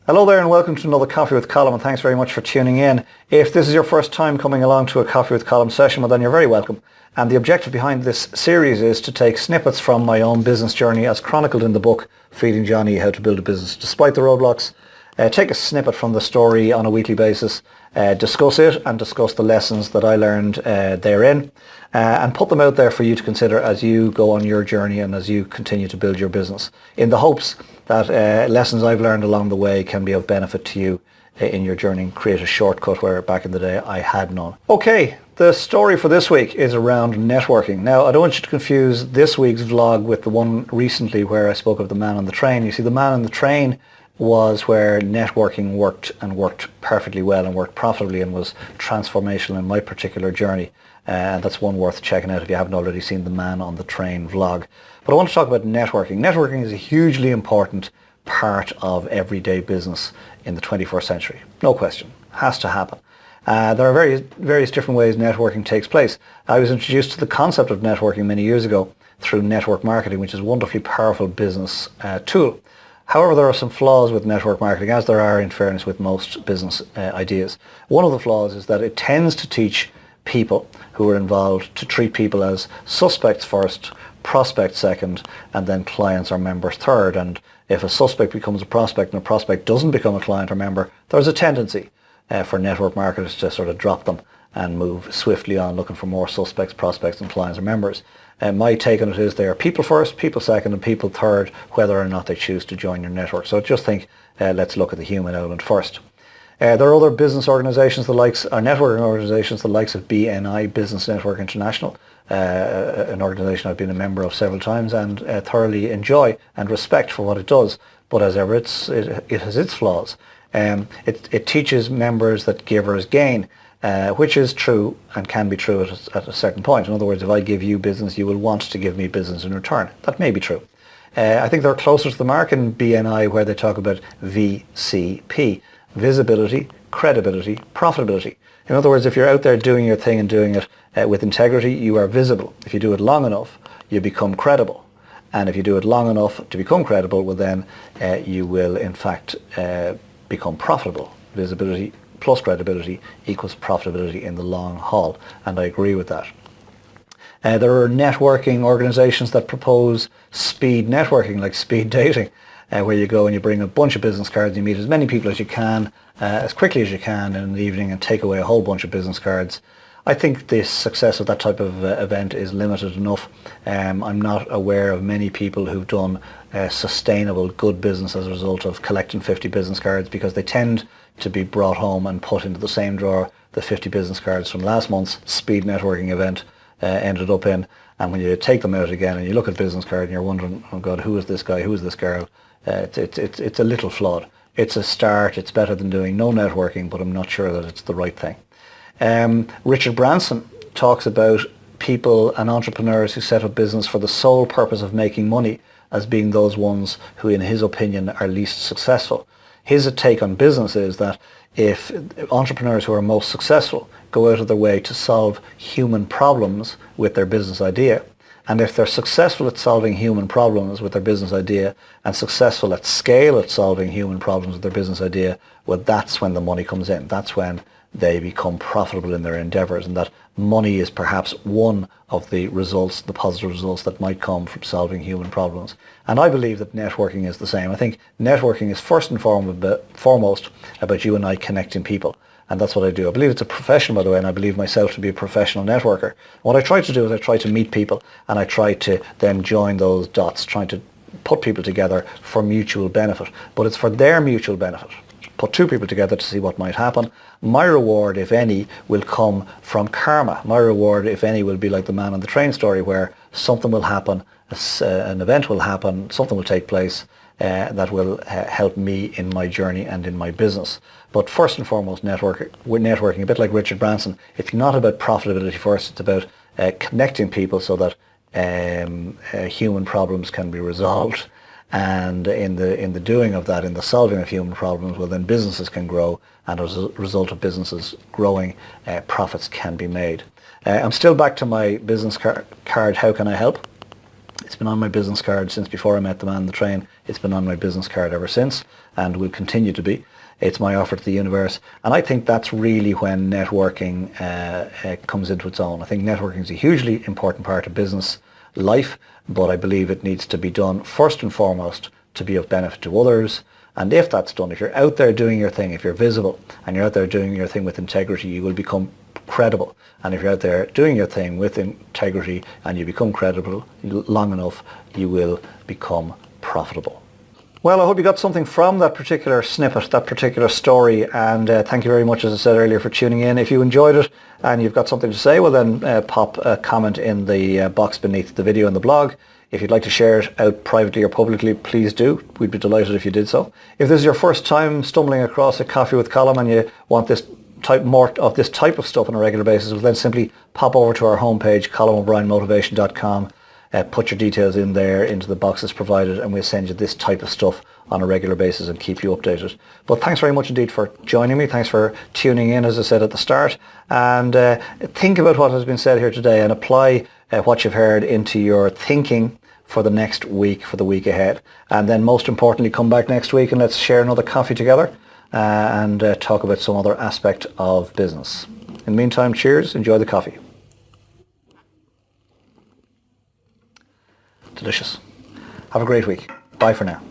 Hello there and welcome to another Coffee with Colm, and thanks very much for tuning in. If this is your first time coming along to a Coffee with Colm session, well then you're very welcome. And the objective behind this series is to take snippets from my own business journey as chronicled in the book Feeding Johnny, How to Build a Business Despite the Roadblocks. Take a snippet from the story on a weekly basis, discuss it and discuss the lessons that I learned therein, and put them out there for you to consider as you go on your journey and as you continue to build your business, in the hopes that lessons I've learned along the way can be of benefit to you in your journey and create a shortcut where back in the day I had none. Okay, the story for this week is around networking. Now, I don't want you to confuse this week's vlog with the one recently where I spoke of the man on the train. You see, the man on the train was where networking worked perfectly well and worked profitably and was transformational in my particular journey. And that's one worth checking out if you haven't already seen the Man on the Train vlog. But I want to talk about networking. Networking is a hugely important part of everyday business in the 21st century. No question. Has to happen. There are various different ways networking takes place. I was introduced to the concept of networking many years ago through network marketing, which is a wonderfully powerful business tool. However, there are some flaws with network marketing, as there are in fairness with most business ideas. One of the flaws is that it tends to teach people who are involved to treat people as suspects first, prospects second, and then clients or members third. And if a suspect becomes a prospect and a prospect doesn't become a client or member, there's a tendency for network marketers to sort of drop them and move swiftly on looking for more suspects, prospects and clients or members. My take on it is they are people first, people second and people third, whether or not they choose to join your network. So just think, let's look at the human element first. There are other business organisations, networking organisations, the likes of BNI, Business Network International, an organisation I've been a member of several times and thoroughly enjoy and respect for what it does. But as ever, it has its flaws. It teaches members that givers gain, which is true and can be true at a certain point. In other words, if I give you business, you will want to give me business in return. That may be true. I think they're closer to the mark in BNI where they talk about VCP. Visibility, credibility, profitability. In other words, if you're out there doing your thing and doing it with integrity, you are visible. If you do it long enough, you become credible. And if you do it long enough to become credible, well then you will in fact become profitable. Visibility plus credibility equals profitability in the long haul. And I agree with that. There are networking organizations that propose speed networking, like speed dating. Where you go and you bring a bunch of business cards, you meet as many people as you can, as quickly as you can in the evening and take away a whole bunch of business cards. I think the success of that type of event is limited enough. I'm not aware of many people who've done sustainable good business as a result of collecting 50 business cards, because they tend to be brought home and put into the same drawer the 50 business cards from last month's speed networking event ended up in. And when you take them out again and you look at business card and you're wondering, oh God, who is this guy, who is this girl? It's a little flawed. It's a start. It's better than doing no networking, but I'm not sure that it's the right thing. Richard Branson talks about people and entrepreneurs who set up business for the sole purpose of making money as being those ones who, in his opinion, are least successful. His take on business is that if entrepreneurs who are most successful go out of their way to solve human problems with their business idea, and if they're successful at solving human problems with their business idea and successful at scale at solving human problems with their business idea, well, that's when the money comes in. That's when they become profitable in their endeavours, and that money is perhaps one of the results, the positive results that might come from solving human problems. And I believe that networking is the same. I think networking is first and foremost about you and I connecting people. And that's what I do. I believe it's a profession, by the way, and I believe myself to be a professional networker. What I try to do is I try to meet people and I try to then join those dots, trying to put people together for mutual benefit. But it's for their mutual benefit. Put two people together to see what might happen. My reward, if any, will come from karma. My reward, if any, will be like the Man on the Train story, where something will happen, an event will happen, something will take place that will help me in my journey and in my business. But first and foremost, networking, a bit like Richard Branson, it's not about profitability first, it's about connecting people so that human problems can be resolved. And in the doing of that, in the solving of human problems, well then businesses can grow, and as a result of businesses growing, profits can be made. I'm still back to my business card, how can I help? It's been on my business card since before I met the man on the train. It's been on my business card ever since and will continue to be. It's my offer to the universe. And I think that's really when networking comes into its own. I think networking is a hugely important part of business life, but I believe it needs to be done first and foremost to be of benefit to others. And if that's done, if you're out there doing your thing, if you're visible and you're out there doing your thing with integrity, you will become credible. And if you're out there doing your thing with integrity and you become credible long enough, you will become profitable. Well, I hope you got something from that particular snippet, that particular story, and thank you very much, as I said earlier, for tuning in. If you enjoyed it and you've got something to say, well then pop a comment in the box beneath the video and the blog. If you'd like to share it out privately or publicly, please do. We'd be delighted if you did so. If this is your first time stumbling across a Coffee with Colm and you want more of this type of stuff on a regular basis, well then simply pop over to our homepage, colmobrienmotivation.com. Put your details in there into the boxes provided and we'll send you this type of stuff on a regular basis and keep you updated. But thanks very much indeed for joining me. Thanks for tuning in, as I said at the start. And think about what has been said here today and apply what you've heard into your thinking for the next week, for the week ahead. And then most importantly, come back next week and let's share another coffee together and talk about some other aspect of business. In the meantime, cheers, enjoy the coffee. Delicious. Have a great week. Bye for now.